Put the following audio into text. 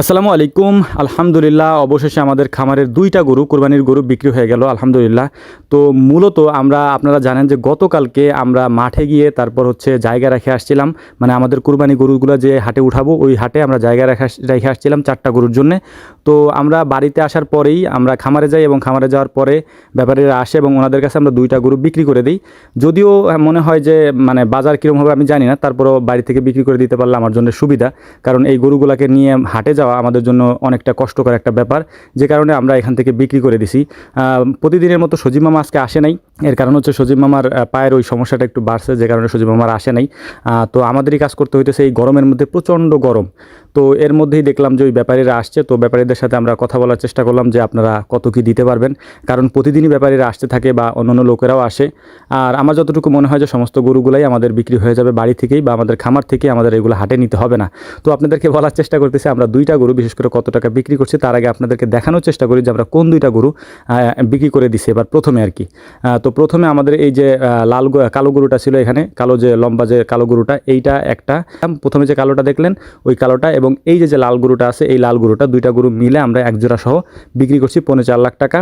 আসসালামু আলাইকুম। আলহামদুলিল্লাহ, অবশেষে আমাদের খামারের ২টা গরু, কোরবানির গরু বিক্রি হয়ে গেল আলহামদুলিল্লাহ। তো মূলত আপনারা জানেন যে গতকালকে আমরা মাঠে গিয়ে তারপর হচ্ছে জায়গা রেখে আসছিলাম। মানে আমাদের কোরবানি গরুগুলো যে হাটে উঠাবো, ওই হাটে আমরা জায়গা রেখে আসছিলাম ৪টা গরুর জন্যে। তো আমরা বাড়িতে আসার পরেই আমরা খামারে যাই এবং খামারে যাওয়ার পরে ব্যাপারীরা আসে এবং ওনাদের কাছে আমরা ২টা গরু বিক্রি করে দিই। যদিও মনে হয় যে মানে বাজার কীরকম হবে আমি জানি না, তারপরেও বাড়ি থেকে বিক্রি করে দিতে পারলে আমার জন্য সুবিধা। কারণ এই গরুগুলাকে নিয়ে হাটে যাওয়া আমাদের জন্য অনেকটা কষ্টকর একটা ব্যাপার, যে কারণে আমরা এখান থেকে বিক্রি করে দিছি। প্রতিদিনের মতো সজীব মামা আজকে আসে নাই। এর কারণ হচ্ছে সজীব মামার পায়ের ওই সমস্যাটা একটু বাড়ছে, যে কারণে সজীব মামার আসে নাই। তো আমাদেরই কাজ করতে হইতেছে এই গরমের মধ্যে, প্রচণ্ড গরম। তো এর মধ্যেই দেখলাম যে ওই ব্যাপারীরা আসছে, তো ব্যাপারীদের সাথে আমরা কথা বলার চেষ্টা করলাম যে আপনারা কত কী দিতে পারবেন, কারণ প্রতিদিনই ব্যাপারীরা আসতে থাকে বা অন্যান্য লোকেরাও আসে। আর আমার যতটুকু মনে হয় যে সমস্ত গরুগুলাই আমাদের বিক্রি হয়ে যাবে বাড়ি থেকেই বা আমাদের খামার থেকে, আমাদের এগুলো হাটে নিতে হবে না। তো আপনাদেরকে বলার চেষ্টা করতেছি আমরা ২টা গরু বিশেষ করে কত টাকা বিক্রি করছি। তার আগে আপনাদেরকে দেখানোর চেষ্টা করি যে আমরা কোন ২টা গরু বিক্রি করে দিছি এবার প্রথমে আর কি। তো প্রথমে আমাদের এই যে কালো গরুটা ছিল, এখানে কালো যে লম্বা যে কালো গরুটা, এইটা একটা। প্রথমে যে কালোটা দেখলেন ওই কালোটা, এবং এই যে লাল গরুটা আছে, এই লাল গরুটা, ২টা গরু মিলে আমরা এক জোড়া সহ বিক্রি করছি ৪.৫ লাখ টাকা।